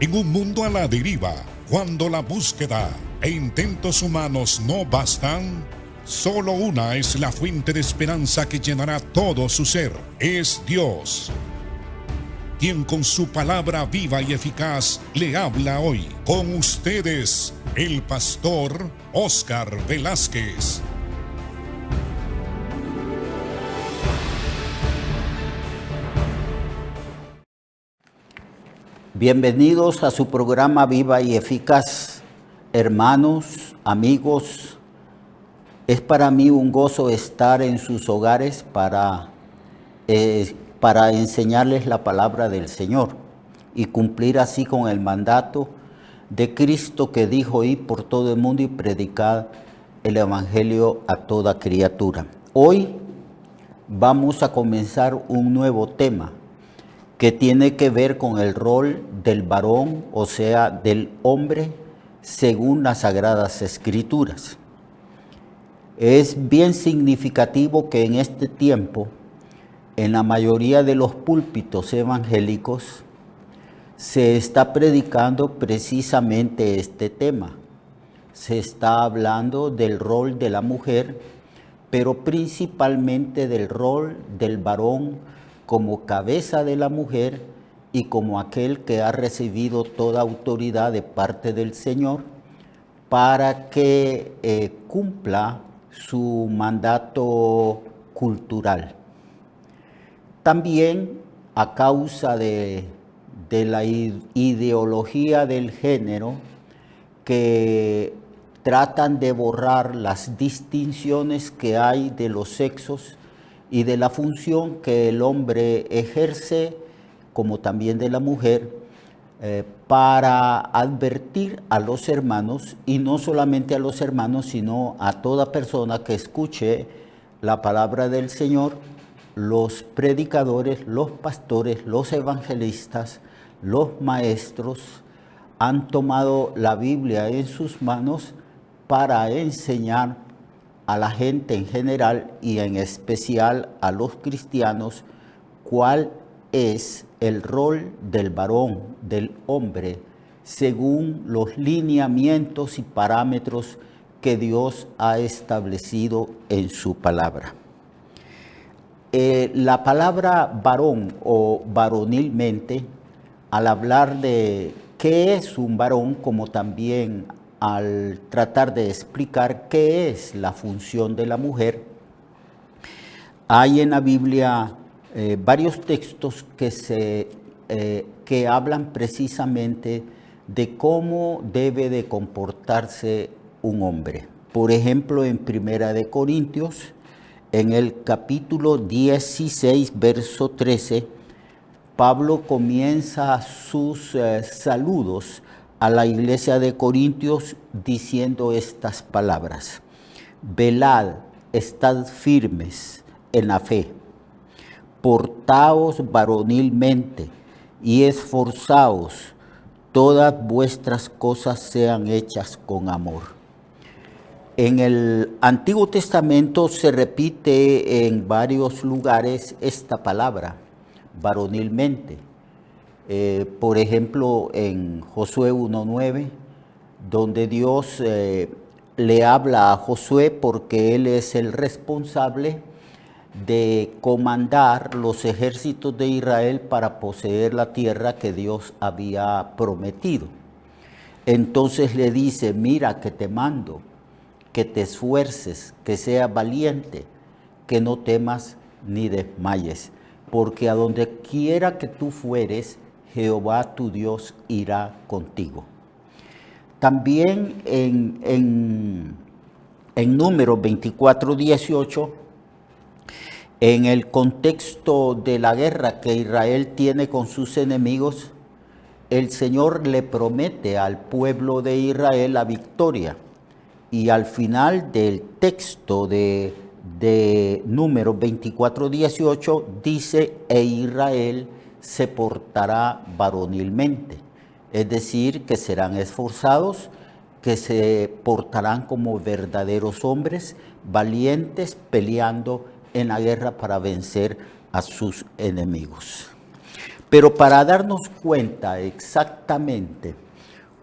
En un mundo a la deriva, cuando la búsqueda e intentos humanos no bastan, solo una es la fuente de esperanza que llenará todo su ser. Es Dios, quien con su palabra viva y eficaz le habla hoy. Con ustedes, el pastor Óscar Velázquez. Bienvenidos a su programa Viva y Eficaz. Hermanos, amigos, es para mí un gozo estar en sus hogares para enseñarles la palabra del Señor y cumplir así con el mandato de Cristo que dijo: ir por todo el mundo y predicar el Evangelio a toda criatura. Hoy vamos a comenzar un nuevo tema que tiene que ver con el rol del varón, o sea, del hombre, según las Sagradas Escrituras. Es bien significativo que en este tiempo, en la mayoría de los púlpitos evangélicos, se está predicando precisamente este tema. Se está hablando del rol de la mujer, pero principalmente del rol del varón como cabeza de la mujer y como aquel que ha recibido toda autoridad de parte del Señor para que cumpla su mandato cultural. También a causa de la ideología del género que tratan de borrar las distinciones que hay de los sexos y de la función que el hombre ejerce, como también de la mujer, para advertir a los hermanos, y no solamente a los hermanos, sino a toda persona que escuche la palabra del Señor. Los predicadores, los pastores, los evangelistas, los maestros han tomado la Biblia en sus manos para enseñar a la gente en general y en especial a los cristianos cuál es el rol del varón, del hombre, según los lineamientos y parámetros que Dios ha establecido en su palabra. La palabra varón o varonilmente, al hablar de qué es un varón, como también al tratar de explicar qué es la función de la mujer, hay en la Biblia varios textos que hablan precisamente de cómo debe de comportarse un hombre. Por ejemplo, en Primera de Corintios, en el capítulo 16, verso 13, Pablo comienza sus saludos a la iglesia de Corintios diciendo estas palabras: velad, estad firmes en la fe, portaos varonilmente y esforzaos, todas vuestras cosas sean hechas con amor. En el Antiguo Testamento se repite en varios lugares esta palabra, varonilmente. Por ejemplo, en Josué 1:9, donde Dios le habla a Josué porque él es el responsable de comandar los ejércitos de Israel para poseer la tierra que Dios había prometido. Entonces le dice: mira que te mando, que te esfuerces, que seas valiente, que no temas ni desmayes, porque a donde quiera que tú fueres, Jehová tu Dios irá contigo. También en Números 24:18, en el contexto de la guerra que Israel tiene con sus enemigos, el Señor le promete al pueblo de Israel la victoria. Y al final del texto de Números 24:18 dice: e Israel se portará varonilmente. Es decir, que serán esforzados, que se portarán como verdaderos hombres, valientes, peleando en la guerra para vencer a sus enemigos. Pero para darnos cuenta exactamente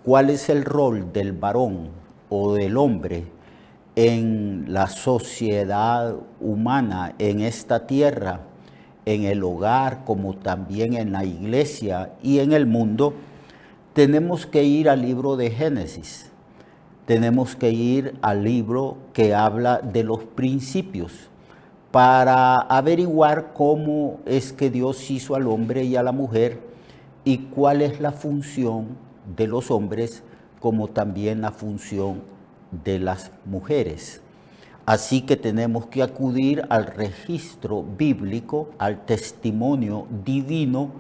cuál es el rol del varón o del hombre en la sociedad humana, en esta tierra, en el hogar, como también en la iglesia y en el mundo, tenemos que ir al libro de Génesis. Tenemos que ir al libro que habla de los principios para averiguar cómo es que Dios hizo al hombre y a la mujer y cuál es la función de los hombres como también la función de las mujeres. Así que tenemos que acudir al registro bíblico, al testimonio divino,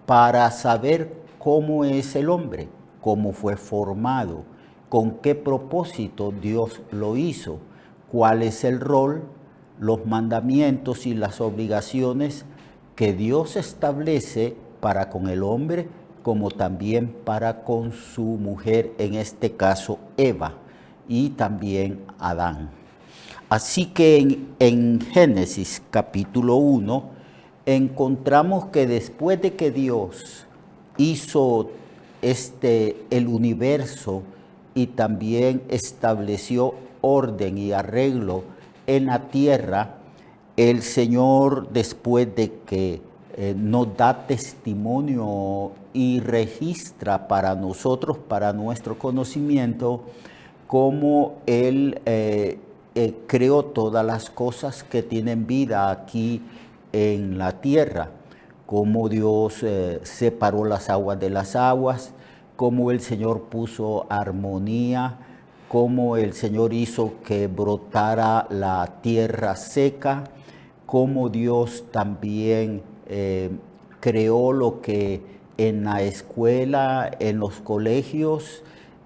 para saber cómo es el hombre, cómo fue formado, con qué propósito Dios lo hizo, cuál es el rol, los mandamientos y las obligaciones que Dios establece para con el hombre, como también para con su mujer, en este caso Eva, y también Adán. Así que en Génesis capítulo 1 encontramos que después de que Dios hizo el universo y también estableció orden y arreglo en la tierra, el Señor, después de que nos da testimonio y registra para nosotros, para nuestro conocimiento, cómo Él creó todas las cosas que tienen vida aquí en la tierra, cómo Dios separó las aguas de las aguas, cómo el Señor puso armonía, cómo el Señor hizo que brotara la tierra seca, cómo Dios también creó lo que en la escuela, en los colegios,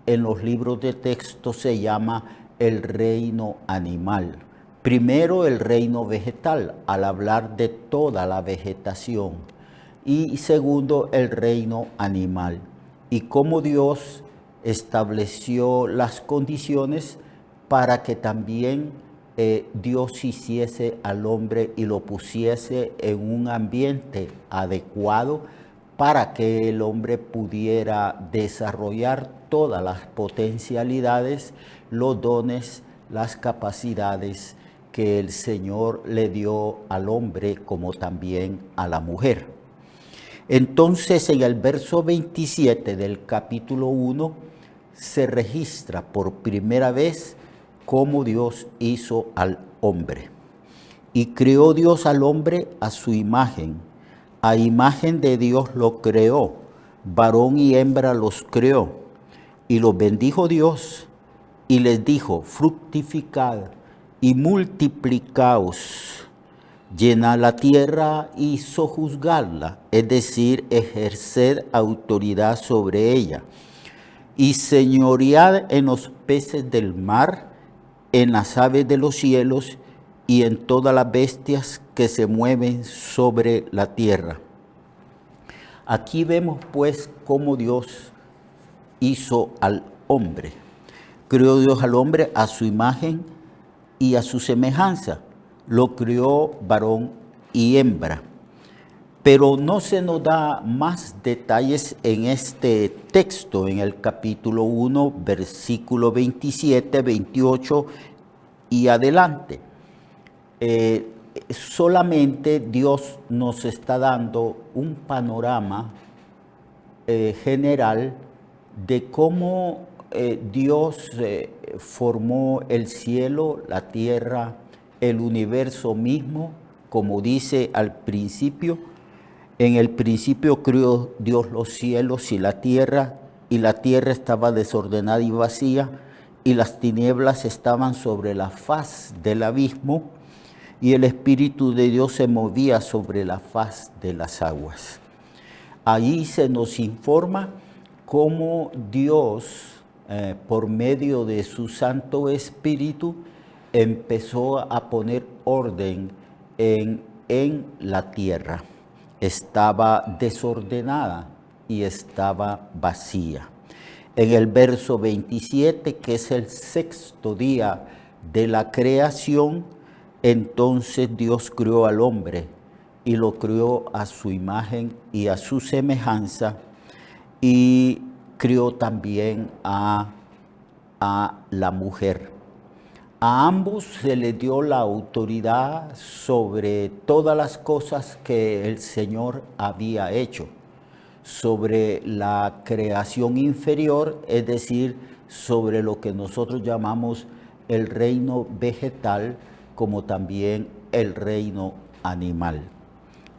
en los libros de texto se llama el reino animal. Primero el reino vegetal, al hablar de toda la vegetación. Y segundo el reino animal. Y cómo Dios estableció las condiciones para que también Dios hiciese al hombre y lo pusiese en un ambiente adecuado para que el hombre pudiera desarrollar todas las potencialidades, los dones, las capacidades que el Señor le dio al hombre como también a la mujer. Entonces, en el verso 27 del capítulo 1 se registra por primera vez cómo Dios hizo al hombre. Y creó Dios al hombre a su imagen. A imagen de Dios lo creó, varón y hembra los creó. Y los bendijo Dios y les dijo: fructificad y multiplicaos, llenad la tierra y sojuzgadla, es decir, ejerced autoridad sobre ella, y señoread en los peces del mar, en las aves de los cielos y en todas las bestias que se mueven sobre la tierra. Aquí vemos pues cómo Dios hizo al hombre. Creó Dios al hombre a su imagen y a su semejanza. Lo creó varón y hembra. Pero no se nos da más detalles en este texto, en el capítulo 1, versículo 27, 28 y adelante. Solamente Dios nos está dando un panorama general de cómo Dios formó el cielo, la tierra, el universo mismo, como dice al principio. En el principio creó Dios los cielos y la tierra estaba desordenada y vacía, y las tinieblas estaban sobre la faz del abismo, y el Espíritu de Dios se movía sobre la faz de las aguas. Ahí se nos informa cómo Dios, por medio de su Santo Espíritu, empezó a poner orden en la tierra. Estaba desordenada y estaba vacía. En el verso 27, que es el sexto día de la creación, entonces Dios creó al hombre y lo creó a su imagen y a su semejanza, y crió también a la mujer. A ambos se les dio la autoridad sobre todas las cosas que el Señor había hecho, sobre la creación inferior, es decir, sobre lo que nosotros llamamos el reino vegetal, como también el reino animal.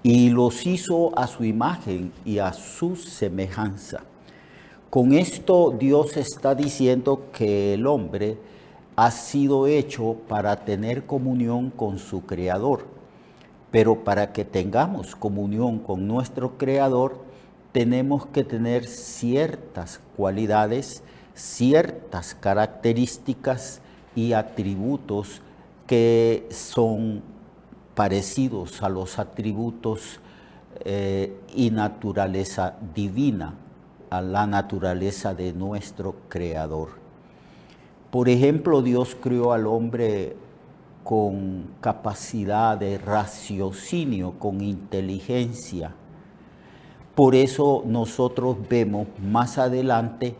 Y los hizo a su imagen y a su semejanza. Con esto Dios está diciendo que el hombre ha sido hecho para tener comunión con su Creador. Pero para que tengamos comunión con nuestro Creador, tenemos que tener ciertas cualidades, ciertas características y atributos que son parecidos a los atributos y naturaleza divina, a la naturaleza de nuestro Creador. Por ejemplo, Dios creó al hombre con capacidad de raciocinio, con inteligencia. Por eso nosotros vemos más adelante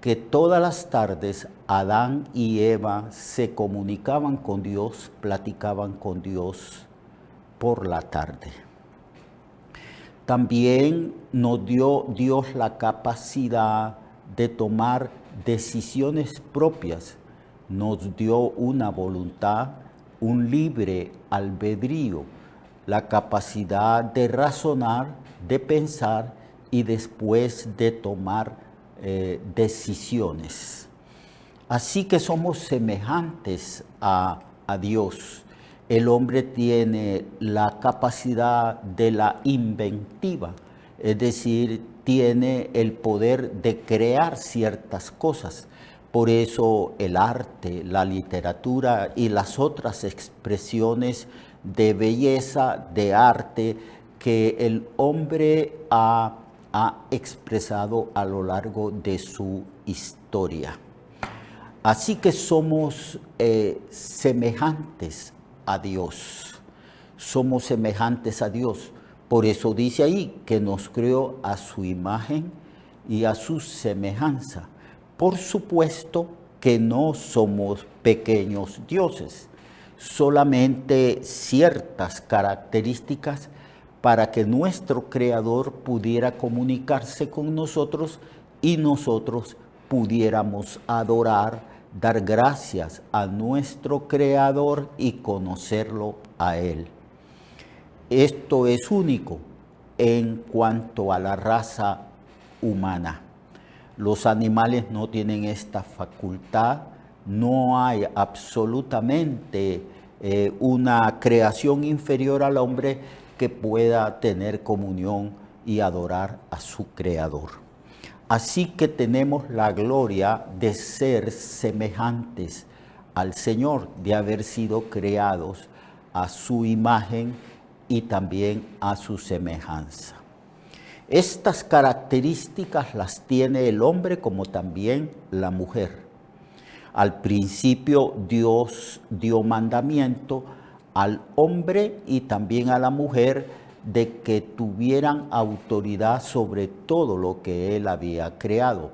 que todas las tardes Adán y Eva se comunicaban con Dios, platicaban con Dios por la tarde. También nos dio Dios la capacidad de tomar decisiones propias. Nos dio una voluntad, un libre albedrío, la capacidad de razonar, de pensar y después de tomar decisiones. Así que somos semejantes a Dios. El hombre tiene la capacidad de la inventiva, es decir, tiene el poder de crear ciertas cosas. Por eso el arte, la literatura y las otras expresiones de belleza, de arte, que el hombre ha expresado a lo largo de su historia. Así que somos semejantes a Dios. Somos semejantes a Dios. Por eso dice ahí que nos creó a su imagen y a su semejanza. Por supuesto que no somos pequeños dioses, solamente ciertas características para que nuestro Creador pudiera comunicarse con nosotros y nosotros pudiéramos adorar, dar gracias a nuestro Creador y conocerlo a Él. Esto es único en cuanto a la raza humana. Los animales no tienen esta facultad, no hay absolutamente una creación inferior al hombre que pueda tener comunión y adorar a su Creador. Así que tenemos la gloria de ser semejantes al Señor, de haber sido creados a su imagen y también a su semejanza. Estas características las tiene el hombre como también la mujer. Al principio Dios dio mandamiento al hombre y también a la mujer de que tuvieran autoridad sobre todo lo que Él había creado.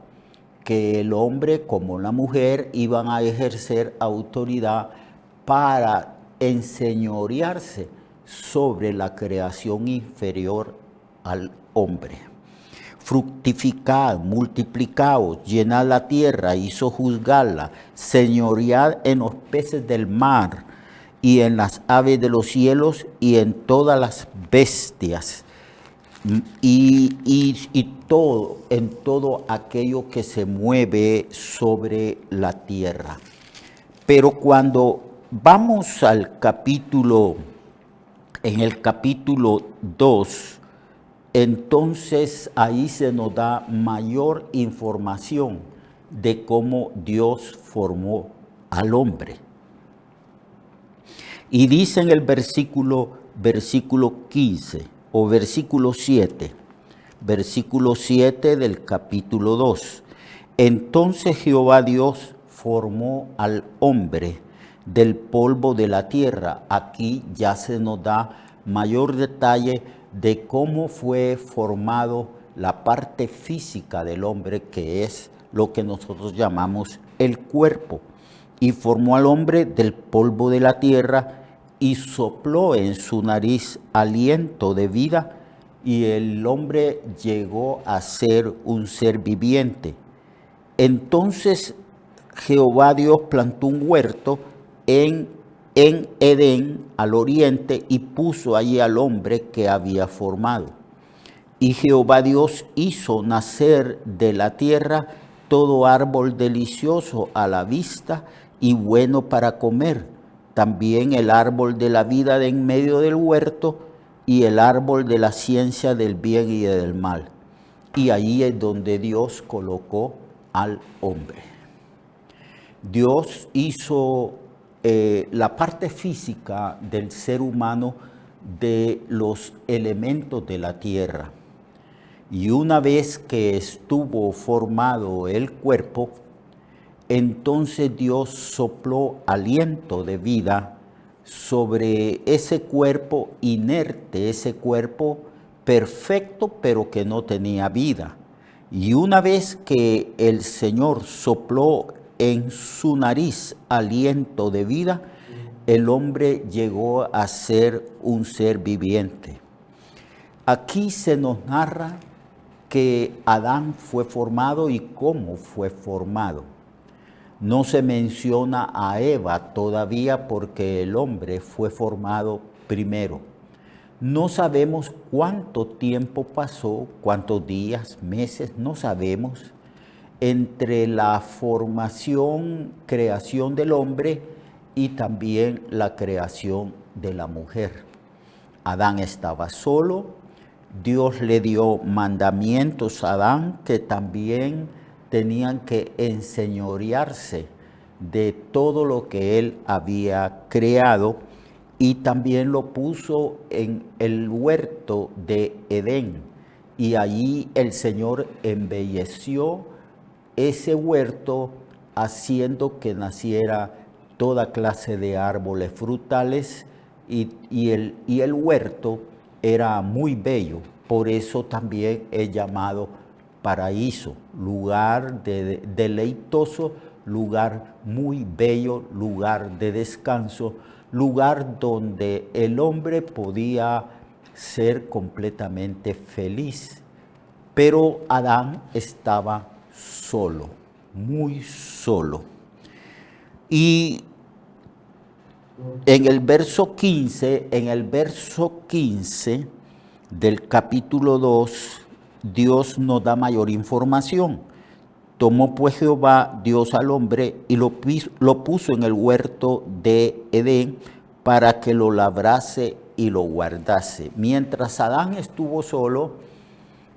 Que el hombre como la mujer iban a ejercer autoridad para enseñorearse sobre la creación inferior al hombre. Fructificad, multiplicaos, llenad la tierra y sojuzgadla, señoread en los peces del mar y en las aves de los cielos y en todas las bestias y todo, en todo aquello que se mueve sobre la tierra. Pero cuando vamos al capítulo, en el capítulo 2, entonces ahí se nos da mayor información de cómo Dios formó al hombre. Y dice en el versículo 15 o versículo 7 del capítulo 2. Entonces Jehová Dios formó al hombre del polvo de la tierra. Aquí ya se nos da mayor detalle de cómo fue formado la parte física del hombre, que es lo que nosotros llamamos el cuerpo. Y formó al hombre del polvo de la tierra y sopló en su nariz aliento de vida, y el hombre llegó a ser un ser viviente. Entonces Jehová Dios plantó un huerto en Edén al oriente y puso allí al hombre que había formado. Y Jehová Dios hizo nacer de la tierra todo árbol delicioso a la vista y bueno para comer, también el árbol de la vida de en medio del huerto y el árbol de la ciencia del bien y del mal. Y allí es donde Dios colocó al hombre. Dios hizo la parte física del ser humano de los elementos de la tierra. Y una vez que estuvo formado el cuerpo, entonces Dios sopló aliento de vida sobre ese cuerpo inerte, ese cuerpo perfecto pero que no tenía vida. Y una vez que el Señor sopló en su nariz aliento de vida, el hombre llegó a ser un ser viviente. Aquí se nos narra que Adán fue formado y cómo fue formado. No se menciona a Eva todavía porque el hombre fue formado primero. No sabemos cuánto tiempo pasó, cuántos días, meses, no sabemos, entre la formación, creación del hombre y también la creación de la mujer. Adán estaba solo, Dios le dio mandamientos a Adán que también tenían que enseñorearse de todo lo que él había creado, y también lo puso en el huerto de Edén, y allí el Señor embelleció ese huerto haciendo que naciera toda clase de árboles frutales, y el huerto era muy bello, por eso también es llamado paraíso, lugar deleitoso, lugar muy bello, lugar de descanso, lugar donde el hombre podía ser completamente feliz. Pero Adán estaba solo, muy solo. Y en el verso 15 del capítulo 2, Dios nos da mayor información. Tomó pues Jehová Dios al hombre y lo puso en el huerto de Edén para que lo labrase y lo guardase. Mientras Adán estuvo solo,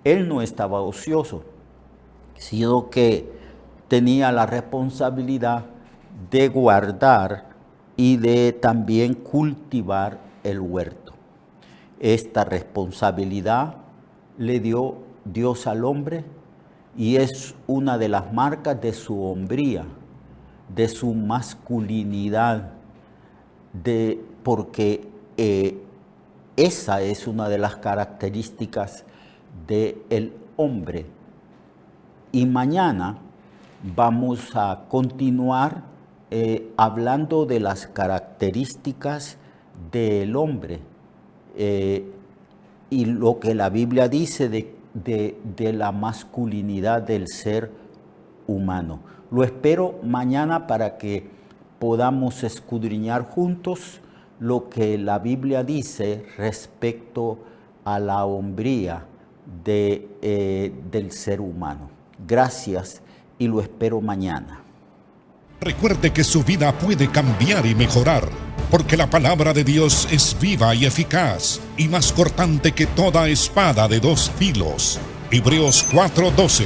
él no estaba ocioso, sino que tenía la responsabilidad de guardar y de también cultivar el huerto. Esta responsabilidad le dio Dios al hombre y es una de las marcas de su hombría, de su masculinidad, porque esa es una de las características del hombre. Y mañana vamos a continuar hablando de las características del hombre y lo que la Biblia dice de la masculinidad del ser humano. Lo espero mañana para que podamos escudriñar juntos lo que la Biblia dice respecto a la hombría del ser humano. Gracias y lo espero mañana. Recuerde que su vida puede cambiar y mejorar, porque la palabra de Dios es viva y eficaz, y más cortante que toda espada de dos filos. Hebreos 4:12.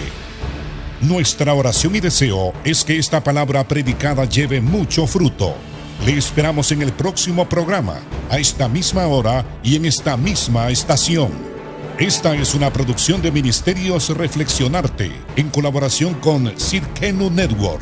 Nuestra oración y deseo es que esta palabra predicada lleve mucho fruto. Le esperamos en el próximo programa, a esta misma hora y en esta misma estación. Esta es una producción de Ministerios Reflexionarte, en colaboración con Sirkenu Network.